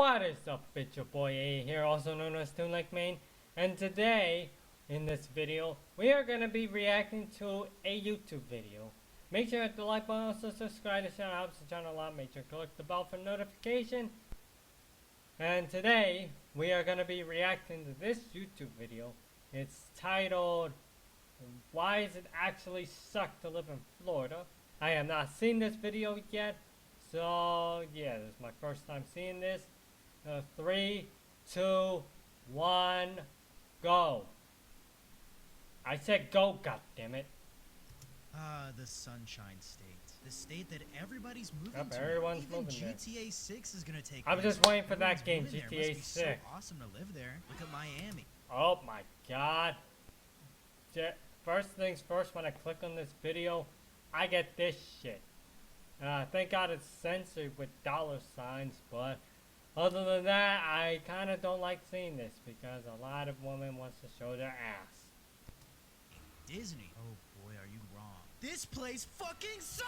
What is up, it's your boy A here, also known as Toon Like Main, and today, in this video, we are going to be reacting to a YouTube video. Make sure to hit the like button, also subscribe, the channel helps the channel a lot, make sure to click the bell for notification. And today, we are going to be reacting to this YouTube video. It's titled, Why Does It Actually Suck to Live in Florida? I have not seen this video yet, so yeah, this is my first time seeing this. 3, 2, 1, go. I said go, goddammit. The Sunshine State. The state that everybody's moving Yep, to. everyone's Even moving there. GTA 6 is gonna take I'm place. just waiting for that Everyone's game, moving there. GTA Must be 6. So awesome to live there. Look at Miami. Oh my god. First things first, when I click on this video, I get this shit. Thank God it's censored with $signs, but other than that, I kind of don't like seeing this because a lot of women wants to show their ass. Disney. Oh boy, are you wrong. This place fucking sucks!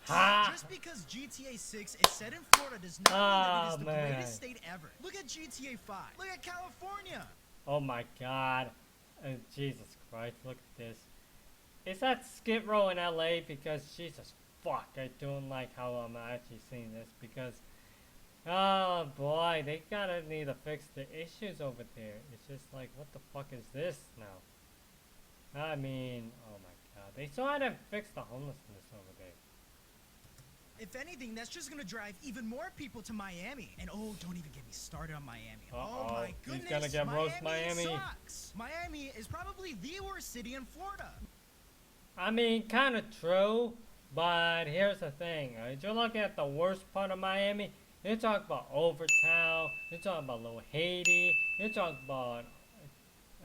Ha! Just because GTA 6 is set in Florida does not mean that it is the greatest state ever. Look at GTA 5. Look at California. Oh my god. Jesus Christ, look at this. Is that Skid Row in LA? Because Jesus fuck, I don't like how I'm actually seeing this because oh boy, they gotta need to fix the issues over there. It's just like, what the fuck is this now? I mean, oh my god, they still haven't fixed the homelessness over there. If anything, that's just gonna drive even more people to Miami. And oh, don't even get me started on Miami. Uh-oh. Oh my goodness, He's gonna get roast Miami. sucks. Miami is probably the worst city in Florida. I mean, kind of true, but here's the thing. If you're looking at the worst part of Miami, you're talking about Overtown, you're talking about Little Haiti, you're talking about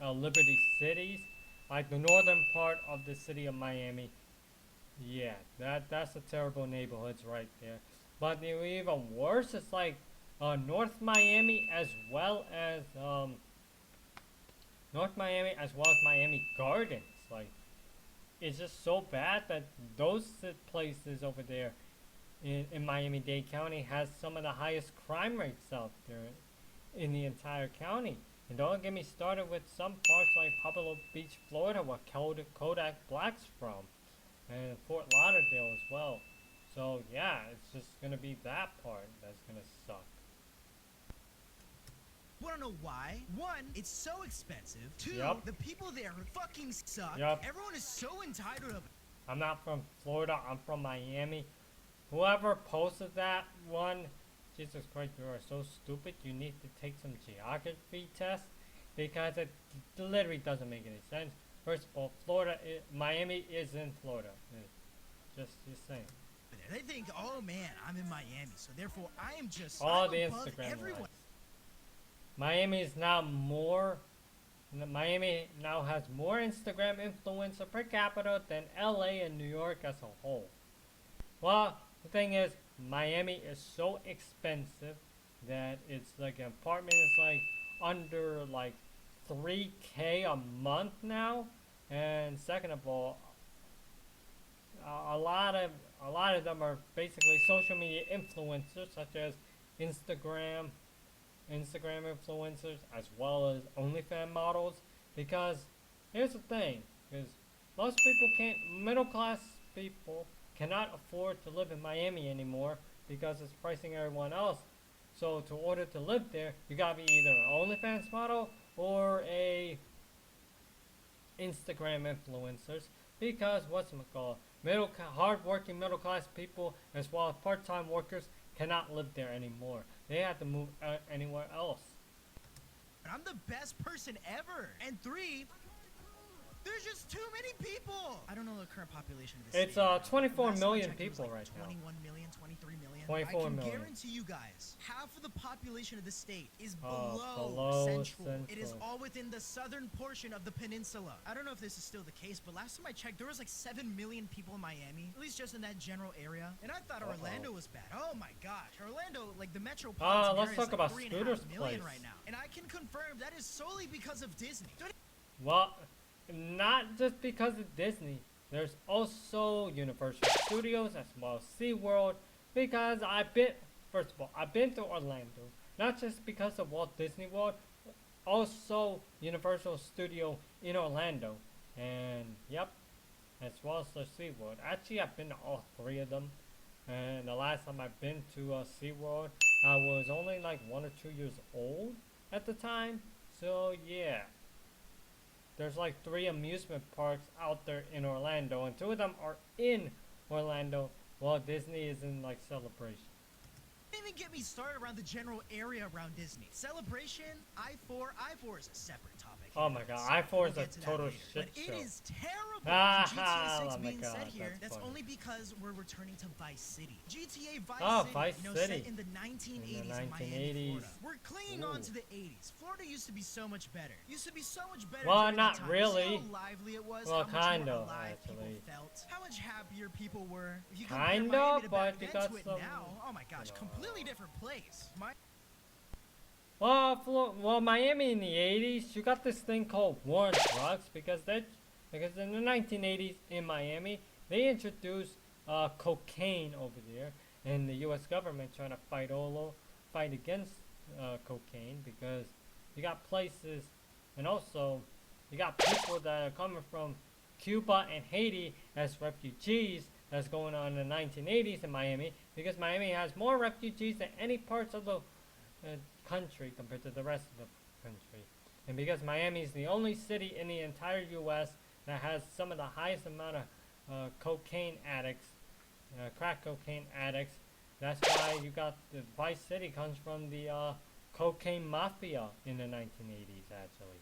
Liberty Cities, like the northern part of the city of Miami. Yeah, that's the terrible neighborhoods right there. But the even worse, it's like North Miami as well as Miami Gardens. Like, it's just so bad that those places over there in Miami-Dade County has some of the highest crime rates out there in the entire county. And don't get me started with some parts like Pablo Beach, Florida, where Kodak Black's from, and Fort Lauderdale as well. So yeah, it's just gonna be that part that's gonna suck. Wanna know why? One, it's so expensive. Two, Yup. the people there fucking suck. Yup. Everyone is so entitled of I'm not from Florida, I'm from Miami. Whoever posted that one, Jesus Christ, you are so stupid. You need to take some geography tests because it literally doesn't make any sense. First of all, Miami is in Florida. Just saying. They think, oh man, I'm in Miami, so therefore I am just All I'm the above Instagram everyone. likes. Miami now has more Instagram influencer per capita than LA and New York as a whole. Well, the thing is, Miami is so expensive that it's like an apartment is like under like $3K a month now. And second of all, a lot of them are basically social media influencers such as Instagram influencers as well as OnlyFans models. Because here's the thing, because most people middle class people cannot afford to live in Miami anymore because it's pricing everyone else. So to order to live there, you gotta be either an OnlyFans model or a Instagram influencers, because hard-working middle-class people as well as part-time workers cannot live there anymore. They have to move anywhere else. I'm the best person ever. And three, there's just too many people. I don't know the current population of this It's state right now. 24 Last time I million checked, it was people like right now. 21 million, 23 million. 24 I can million. guarantee you guys, half of the population of the state is below below Central. It is Central. all within the southern portion of the peninsula. I don't know if this is still the case, but last time I checked, there was like 7 million people in Miami, at least just in that general area. And I thought Orlando was bad. Oh my gosh, Orlando, like the metropolitan let's area, talk is about like 3.5 Scooter's million place. right now. And I can confirm that is solely because of Disney. Well, not just because of Disney. There's also Universal Studios as well as SeaWorld, because First of all, I've been to Orlando, not just because of Walt Disney World, also Universal Studio in Orlando, and yep, as well as the SeaWorld. Actually, I've been to all three of them, and the last time I've been to SeaWorld, I was only like 1 or 2 years old at the time. So yeah, there's like three amusement parks out there in Orlando, and two of them are in Orlando, while Disney is in like Celebration. Don't even get me started around the general area around Disney. Celebration, I-4 is a separate topic. Oh my god, I-4 We'll is a get to that total later. shit But show. it is terrible. Ah, GTA 6 oh my being god, said here, that's that's funny. only because we're returning to Vice City. GTA Vice Oh, City, Vice you know, City. set in the 1980s in, 1980s. Miami, Florida. We're clinging on Ooh. to the 80s. Florida used to be so much better. Used to be so much better. Well, during not that time. really. See how lively it was? Well, how much kind more of, alive actually. people felt. How much happier people were. If you compare Kind Miami of, to but back you then got to it some, now, oh my gosh, you know, completely different place. Well, Miami in the 80s, you got this thing called war on drugs because in the 1980s in Miami, they introduced cocaine over there, and the U.S. government trying to fight against cocaine because you got places, and also you got people that are coming from Cuba and Haiti as refugees. That's going on in the 1980s in Miami because Miami has more refugees than any parts of the country compared to the rest of the country. And because Miami is the only city in the entire U.S. that has some of the highest amount of cocaine addicts, crack cocaine addicts, that's why you got the Vice City comes from the cocaine mafia in the 1980s, actually.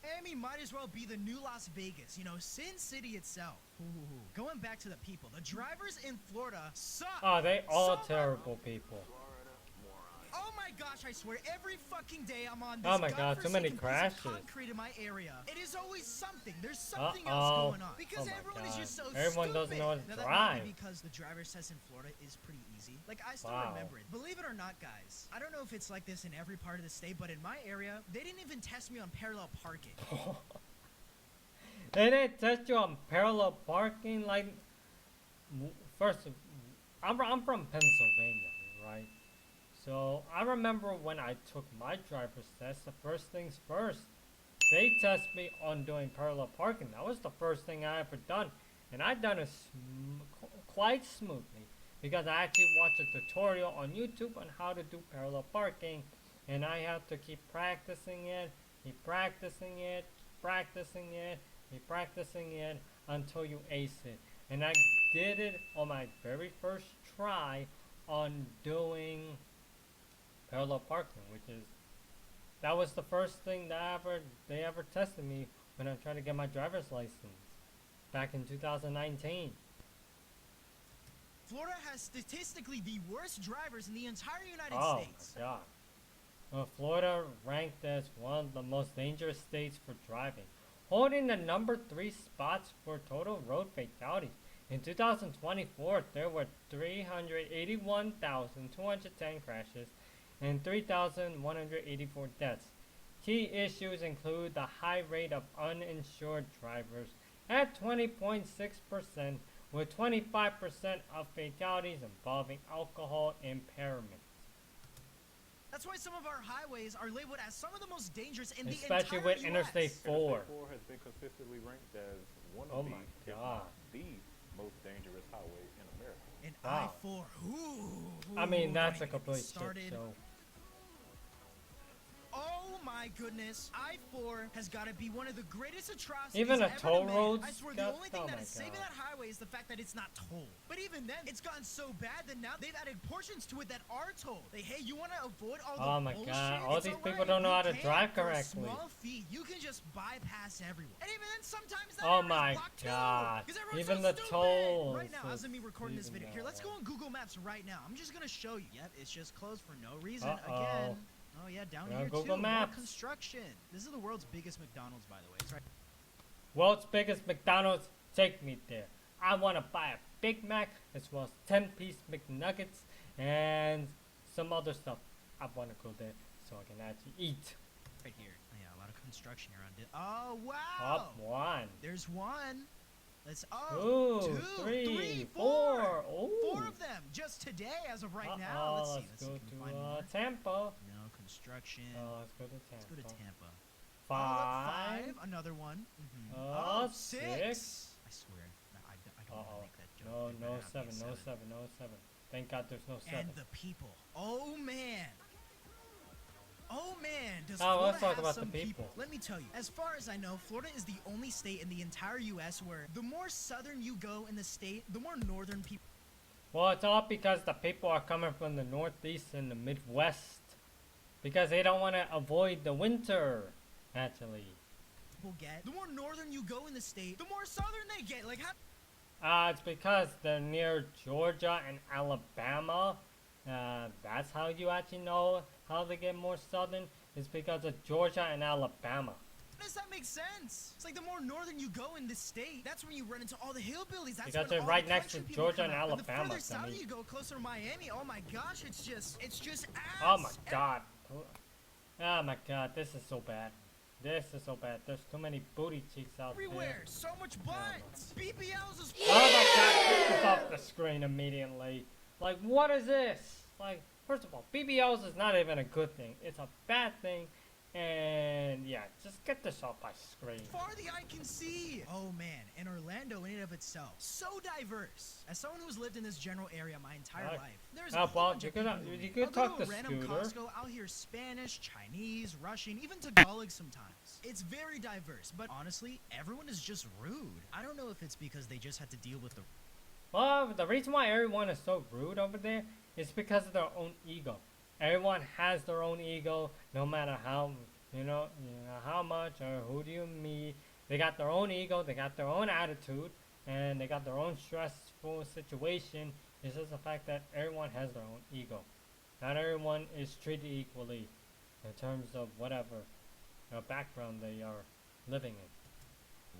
Miami might as well be the new Las Vegas, you know, Sin City itself. Ooh. Going back to the people, the drivers in Florida suck. Oh, they all So terrible people. Oh my gosh, I swear, every fucking day I'm on this Oh my god, too many godforsaken piece of crashes. concrete in my area. It is always something. There's something Uh-oh. else going on. Because Oh my everyone is God. just so Everyone stupid. doesn't know how to Now, that might drive. be because the driver's test in Florida is pretty easy. Like, I still Wow. remember it. Believe it or not, guys, I don't know if it's like this in every part of the state, but in my area, they didn't even test me on parallel parking. They didn't test you on parallel parking. Like, first, I'm from Pennsylvania, right? So I remember when I took my driver's test, the first things first, they test me on doing parallel parking. That was the first thing I ever done, and I done it quite smoothly because I actually watched a tutorial on YouTube on how to do parallel parking, and I have to keep practicing it, keep practicing it, practicing it, keep practicing it until you ace it. And I did it on my very first try on doing parallel parking, that was the first thing that they ever tested me when I tried to get my driver's license back in 2019. Florida has statistically the worst drivers in the entire United Oh States. my god. Florida ranked as one of the most dangerous states for driving, holding the number 3 spots for total road fatalities. In 2024, there were 381,210 crashes and 3,184 deaths. Key issues include the high rate of uninsured drivers at 20.6%, with 25% of fatalities involving alcohol impairment. That's why some of our highways are labeled as some of the most dangerous in Especially the entire with Interstate US. 4. Interstate 4 has been consistently ranked as one Oh of my the, if God. not the most dangerous highway in America. And Wow. I-4, ooh, I mean, that's a don't even get me complete shit started. show. Oh my goodness, I-4 has got to be one of the greatest atrocities Even a ever toll to man. road's I swear, got- the only thing oh that my is saving God. that highway is the fact that it's not tolled. But even then, it's gotten so bad that now they've added portions to it that are tolled. Like, hey, you want to avoid all the Oh my bullshit? God, all It's these people alright. don't know You how to can. drive For a correctly. small fee, you can just bypass everyone. And even then, sometimes that Oh area's my blocked too, God. 'cause everyone's Even so the stupid. tolls Right now, as is of me recording this even video, here, let's that. go on Google Maps right now. I'm just gonna show you. Yep, it's just closed for no reason Uh-oh. again. Oh yeah, down We're on here Google too. Maps. More construction. This is the world's biggest McDonald's, by the way. It's right. World's biggest McDonald's, take me there. I want to buy a Big Mac as well as 10-piece McNuggets and some other stuff. I want to go there so I can actually eat. Right here. Oh, yeah, a lot of construction around it. Oh wow. Up one. There's one. Let's Ooh, three, four. Ooh. 4 of them just today as of right now. Uh-oh, Let's see. let's Let's see go if we can to find more. Tampa. No construction. Let's go to Tampa. Let's go to Tampa. Five. 5. Another one. Six. I swear. I don't want to make that joke. No, It no better not be seven, a no seven, no seven. Thank God there's no seven. And the people. Oh man. Oh man, does Oh, Florida let's talk have about the some people. Let me tell you, as far as I know, Florida is the only state in the entire U.S. where the more southern you go in the state, the more northern people Well, it's all because the people are coming from the Northeast and the Midwest. Because they don't want to avoid the winter, actually. get. The more northern you go in the state, the more southern they get. Like how? It's because they're near Georgia and Alabama. That's how you actually know how they get more southern. It's because of Georgia and Alabama. How does that make sense? It's like the more northern you go in this state, that's when you run into all the hillbillies. That's Because when they're all right the next to country people Georgia come and out. Alabama, And the further south dummy. you go, closer to Miami, oh my gosh, it's just ass. Oh my God. Oh my God, this is so bad. This is so bad. There's too many booty cheeks out Everywhere, there. so much butt. BBLs is. Oh my God, get this off the screen immediately. Like, what is this? Like, first of all, BBLs is not even a good thing. It's a bad thing. And yeah, just get this off my screen. Far the eye can see. Oh man, and Orlando in and of itself, so diverse. As someone who's lived in this general area my entire Alright. life, there's Now, a whole Bob, bunch you of could people you here. could I'll talk go to to a random Scooter. Costco, I'll hear Spanish, Chinese, Russian, even Tagalog sometimes. It's very diverse, but honestly, everyone is just rude. I don't know if it's because they just had to deal with the Well, the reason why everyone is so rude over there is because of their own ego. Everyone has their own ego, no matter how how much or who do you meet. They got their own ego, they got their own attitude, and they got their own stressful situation. It's just the fact that everyone has their own ego. Not everyone is treated equally in terms of whatever background they are living in.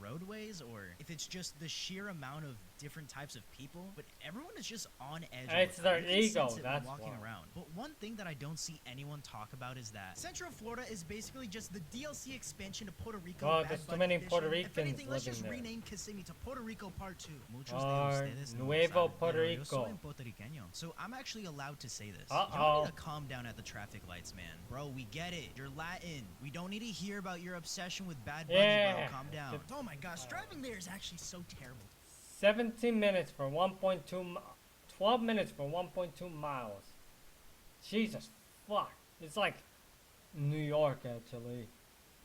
roadways, or if it's just the sheer amount of different types of people, but everyone is just on edge. It's all the their time. You can ego, sense it when that's walking why. around. But one thing that I don't see anyone talk about is that Central Florida is basically just the DLC expansion to Puerto Rico. Well, Bad there's too Bunny many edition. Puerto If Ricans anything, let's living just there. rename Kissimmee to Puerto Rico Part 2. Muchos Or de ustedes no Nuevo saben, Puerto pero yo Rico. soy puertorriqueño. So I'm actually allowed to say this. Uh-oh. Y'all need to calm down at the traffic lights, man. Bro, we get it. You're Latin. We don't need to hear about your obsession with Bad Bunny, Yeah. bro. Calm down. Oh my gosh, driving there is actually so terrible. 17 minutes for 12 minutes for 1.2 miles. Jesus fuck. It's like New York, actually.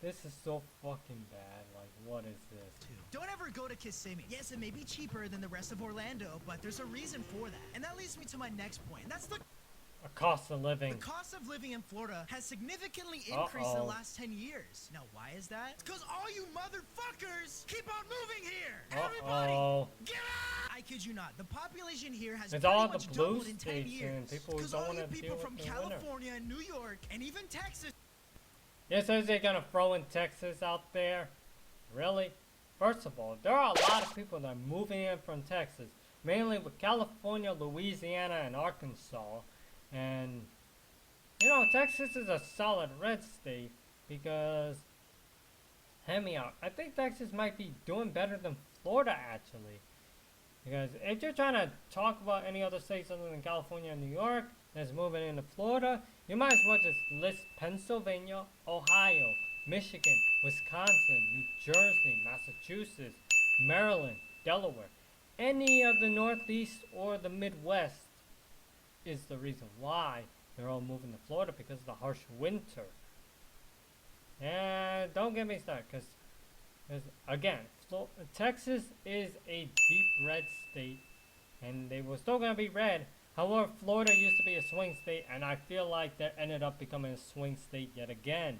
This is so fucking bad. Like, what is this? Don't ever go to Kissimmee. Yes, it may be cheaper than the rest of Orlando, but there's a reason for that. And that leads me to my next point, and that's the A cost of living. cost of living in Florida has significantly increased in the Uh-oh. last 10 years. Now, why is that? It's because all you motherfuckers keep on moving here. Everybody, Uh-oh. get out! I kid you not. The population here has It's pretty all the much blue doubled in 10 states years. and people who Because don't all you wanna people deal from with the winter. California and New York and even Texas. It says they're gonna throw in Texas out there. Really? First of all, there are a lot of people that are moving in from Texas, mainly with California, Louisiana, and Arkansas. And Texas is a solid red state because, hear me out, I think Texas might be doing better than Florida actually. Because if you're trying to talk about any other states other than California and New York that's moving into Florida, you might as well just list Pennsylvania, Ohio, Michigan, Wisconsin, New Jersey, Massachusetts, Maryland, Delaware. Any of the Northeast or the Midwest is the reason why they're all moving to Florida, because of the harsh winter. And don't get me started, because again, Texas is a deep red state, and they were still going to be red. However, Florida used to be a swing state, and I feel like they ended up becoming a swing state yet again.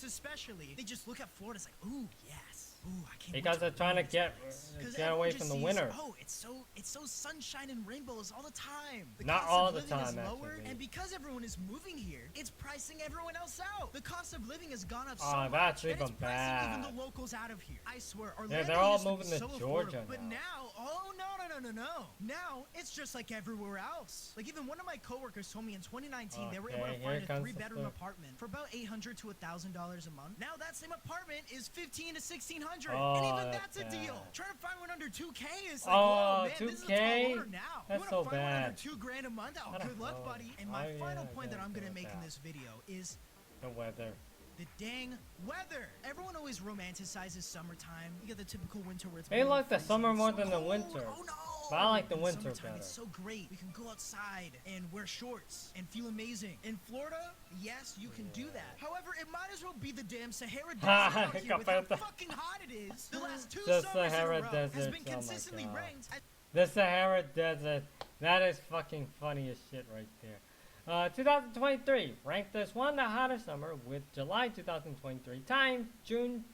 Especially, they just look at Florida, it's like, ooh, yes. Ooh, I can't wait Because to they're trying to move get this place. 'Cause away everyone from just the sees, winter. Oh, it's so sunshine and rainbows all the time. The Not cost all of the living is time, lower, actually. and because everyone is moving here, it's pricing everyone else out. The cost of living has gone up so Oh, much, that's and it's even pricing even bad. the locals out of here. I swear, Orlando they're all used to be moving to so Georgia affordable, but now. now, oh no. Now it's just like everywhere else. Like even one of my coworkers told me in 2019 they were able Okay, to here find a comes the 3-bedroom stuff. apartment for about $800 to $1,000 a month. Now that same apartment is $1,500 to $1,600 $1,500, Oh, and even that's that's a deal. bad. Trying to find one under 2K is like, Oh, whoa, man, this is a 2K? tall order now. That's you so wanna find one under bad. $2,000 a month? Oh, I don't good luck, know. buddy. And my Oh, final yeah, point that I I'm gonna get make in that. this video is The weather. the dang weather. Everyone always romanticizes summertime. You get the typical winter where it's They really like the freezing, summer it's more so than the cold. winter. Oh no! But I like the In winter summertime, better. It's so great. We can go outside and wear shorts and feel amazing. In Florida, yes, you can do that. However, it might as well be the damn Sahara Desert out here with how Capeta. fucking hot it is. The last two The summers Sahara in a row has Desert, been oh my consistently God. ranked as The Sahara Desert. That is fucking funny as shit right there. 2023 ranked as one of the hottest summer with July 2023 times June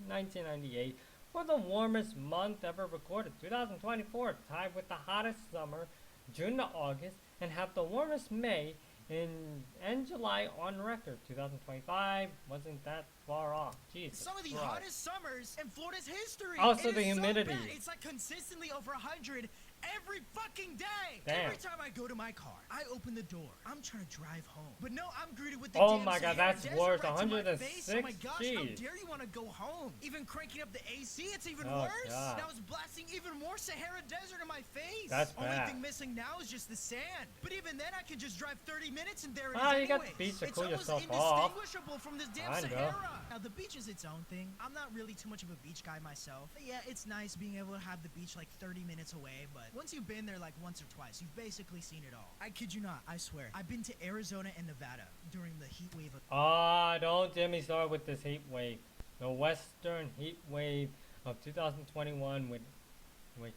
1998 for the warmest month ever recorded. 2024 tied with the hottest summer June to August and have the warmest May and July on record. 2025 wasn't that far off. Jesus some of the Christ. hottest summers in Florida's history. Also It the is so humidity. bad. It's like consistently over 100 every fucking day. Damn. Every time I go to my car, I open the door. I'm trying to drive home. But no, I'm greeted with the Oh damn my God, Sahara that's Desert worse. right to my face. Oh my 106? gosh, how Jeez. dare you want to go home? Even cranking up the AC, it's even Oh, worse. God. Now it's blasting even more Sahara Desert in my face. That's Only bad. thing missing now is just the sand. But even then, I can just drive 30 minutes and there it is Ah, you got the anyways. beach to It's cool almost yourself off. indistinguishable from this damn Kinda. Sahara. Now the beach is its own thing. I'm not really too much of a beach guy myself. But yeah, it's nice being able to have the beach like 30 minutes away, but once you've been there like once or twice, you've basically seen it all. I kid you not, I swear. I've been to Arizona and Nevada during the heat wave of Ah, don't get me started with this heat wave. The western heat wave of 2021 with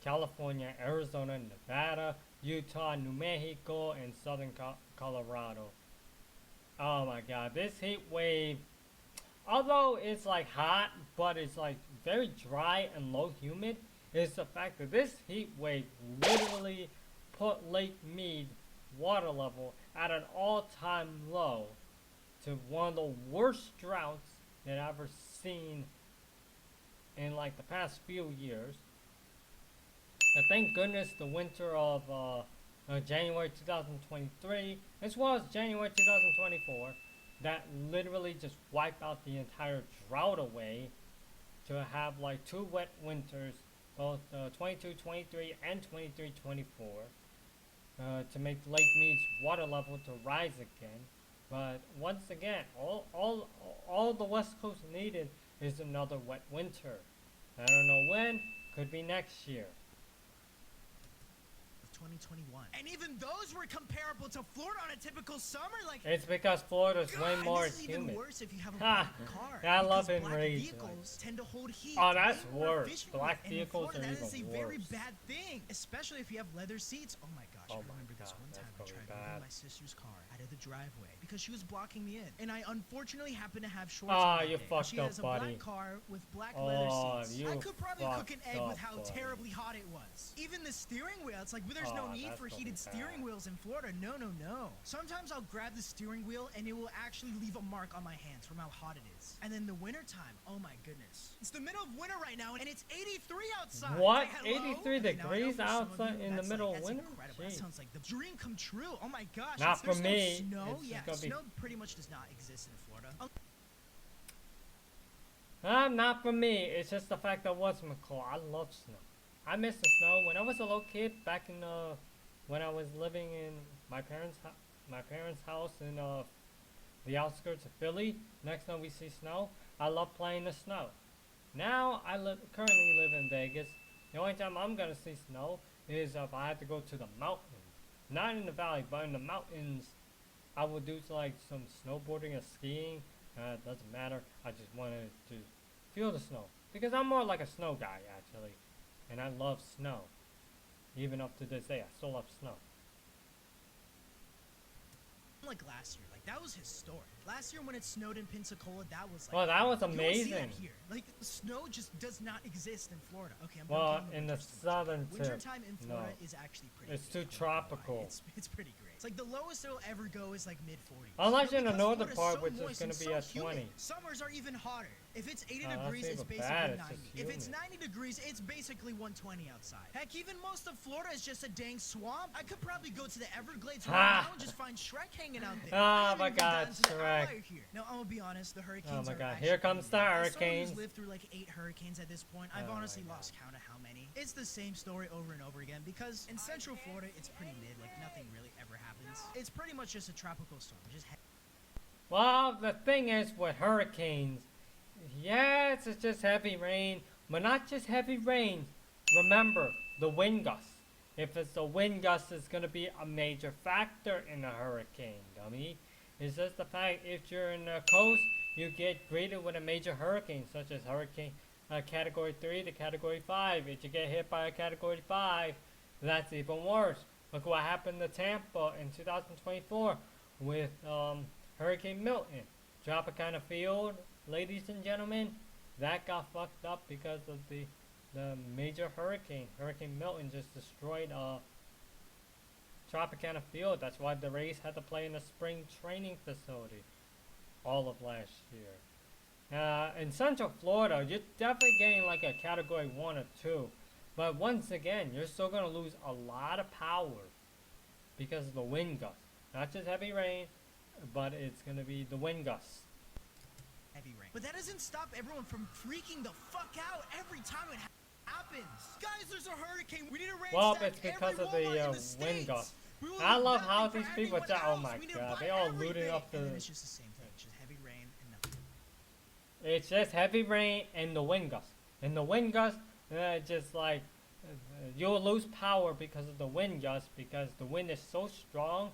California, Arizona, Nevada, Utah, New Mexico, and southern Colorado. Oh my God, this heat wave, although it's like hot, but it's like very dry and low humid, is the fact that this heat wave literally put Lake Mead water level at an all-time low to one of the worst droughts that I've ever seen in like the past few years. But thank goodness the winter of January 2023 as well as January 2024 that literally just wiped out the entire drought away to have like two wet winters, both 22-23 and 23-24, to make Lake Mead's water level to rise again. But once again, all the West Coast needed is another wet winter. I don't know when, could be next year. 2021. And even those were comparable to Florida on a typical summer. Like, It's because Florida's way God, more this is even humid. worse if you have a Ha! black car. Yeah, I love because black Enraged, vehicles tend to hold heat. Oh, that's way more worse. efficiently. Black And in vehicles Florida, are that is a even very worse. bad thing, especially if you have leather seats. Oh my gosh, Oh I my remember this God, one that's time I probably tried bad. moving my sister's car out of the driveway because she was blocking me in, and I unfortunately happened to have shorts. Ah, on that you day. fucked She up, has a buddy. black car with black Oh, leather seats. I you could probably cook an fucked egg with up, how buddy. terribly hot it was. Even the steering wheel, it's like there's no Oh, need that's for gonna heated be steering bad. wheels in Florida. No, no, no. Sometimes I'll grab the steering wheel and it will actually leave a mark on my hands from how hot it is. And then the winter time, oh my goodness. It's the middle of winter right now and it's 83 outside. What? Like, hello? 83 Okay, now I know degrees for some of outside you, in the that's middle of that's winter? Incredible. That Jeez. sounds like the dream come true. Oh my gosh. Not there's for no me. Snow. It's Yeah, just gonna be- snow pretty much does not exist in Florida. Not for me. It's just the fact that what's McCall. I love snow. I miss the snow. When I was a little kid, back in when I was living in my parents' house in the outskirts of Philly. Next time we see snow, I love playing the snow. Now I currently live in Vegas. The only time I'm gonna see snow is if I had to go to the mountains, not in the valley, but in the mountains. I would do like some snowboarding or skiing. It doesn't matter. I just wanted to feel the snow because I'm more like a snow guy actually, and I love snow. Even up to this day, I still love snow. Like last year, like that was historic. Last year when it snowed in Pensacola, that was like. Well, that was you don't see that amazing. here. Like snow just does not exist in Florida. Okay, I'm Well, getting in the winters too much. southern tip, Wintertime in Florida no. is actually pretty. It's great, too I'm not gonna lie. tropical. It's pretty great. It's like the lowest it'll ever go is like mid 40s. Unless But in the because northern Florida's part, so which is moist gonna and be so at humid, 20. Summers are even hotter. If it's 80 Oh, that's degrees, it's even basically bad, it's 90. just If it's humid. 90 degrees, it's basically 120 outside. Heck, even most of Florida is just a dang swamp. I could probably go to the Everglades right Ha! now and just find Shrek hanging out there. Oh I haven't my even gotten God, to the Shrek. outlier here. Now, I'm gonna be honest, the hurricanes Oh my are God, actually here comes the pretty bad. As someone hurricanes. who's lived through like 8 hurricanes at this point, I've Oh my honestly God. lost count of how many. It's the same story over and over again because in Central Florida, it's pretty mid. Like nothing really ever happens. It's pretty much just a tropical storm. Just Well, the thing is with hurricanes, yes, it's just heavy rain, but not just heavy rain. Remember, the wind gusts. If it's the wind gust, it's going to be a major factor in a hurricane, dummy. It's just the fact if you're in the coast, you get greeted with a major hurricane, such as hurricane category 3 to category 5. If you get hit by a category 5, that's even worse. Look what happened to Tampa in 2024 with Hurricane Milton. Tropicana Field, ladies and gentlemen, that got fucked up because of the major hurricane. Hurricane Milton just destroyed Tropicana Field. That's why the Rays had to play in a spring training facility all of last year. In Central Florida, you're definitely getting like a category 1 or 2. But once again, you're still going to lose a lot of power because of the wind gusts. Not just heavy rain, but it's going to be the wind gusts. heavy rain. But that doesn't stop everyone from freaking the fuck out every time it happens. Guys, there's a hurricane. We need a rain Well, stack it's because every of Walmart in the the wind States. gusts. We will I lose love how nothing these for people anyone just, oh else. my We need to God, buy they all looting everything. up And then the, it's just the same thing. It's just heavy rain and nothing. it's just heavy rain and the wind gusts. And the wind gusts, just like, you'll lose power because of the wind gusts, because the wind is so strong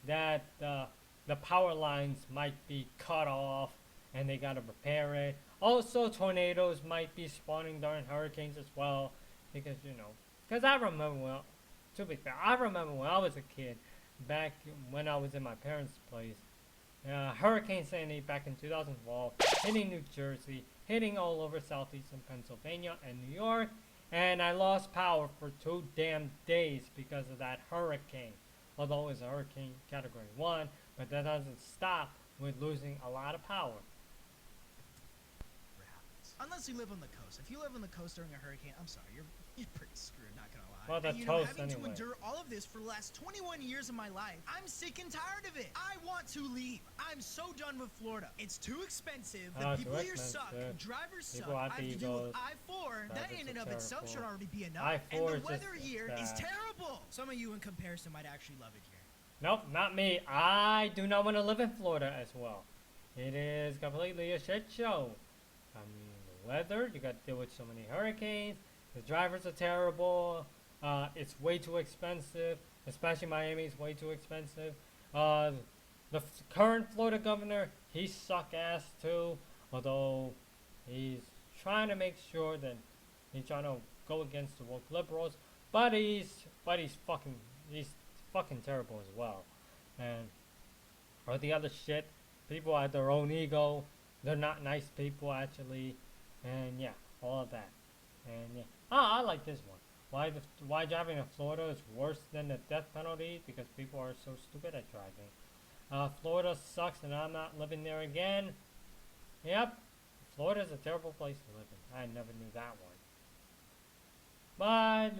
that the power lines might be cut off and they gotta repair it. Also, tornadoes might be spawning during hurricanes as well, because because I remember, well, to be fair, I remember when I was a kid, back when I was in my parents' place, Hurricane Sandy back in 2012, hitting New Jersey, hitting all over southeastern Pennsylvania and New York, and I lost power for 2 damn days because of that hurricane. Although it's a hurricane category 1, but that doesn't stop with losing a lot of power. Never happens. Unless you live on the coast. If you live on the coast during a hurricane, I'm sorry, you're pretty screwed, not gonna lie. Well, the And, toast having to anyway. endure all of this for the last 21 years of my life, I'm sick and tired of it. I want to leave. I'm so done with Florida. It's too expensive. The Oh, people too here suck. expensive. Drivers suck. People I have have to to use deal with those. I-4. That Traffics in and are of itself terrible. should already be enough. I-4 And the is just weather here is bad. terrible. Some of you in comparison might actually love it here. Nope, not me. I do not want to live in Florida as well. It is completely a shit show. I mean, the weather, you got to deal with so many hurricanes. The drivers are terrible. It's way too expensive. Especially Miami is way too expensive. Current Florida governor, he suck ass too. Although he's trying to make sure that he's trying to go against the woke liberals, but he's fucking terrible as well. And or the other shit, people have their own ego. They're not nice people actually, and yeah, all of that. And yeah, I like this one. Why driving in Florida is worse than the death penalty? Because people are so stupid at driving. Florida sucks, and I'm not living there again. Yep, Florida's a terrible place to live in. I never knew that one. But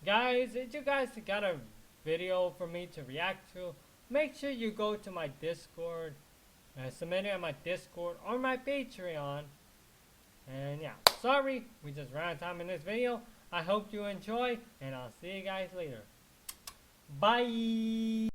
guys, if you guys got a video for me to react to, make sure you go to my Discord, submit it on my Discord or my Patreon. And yeah, sorry, we just ran out of time in this video. I hope you enjoy, and I'll see you guys later. Bye!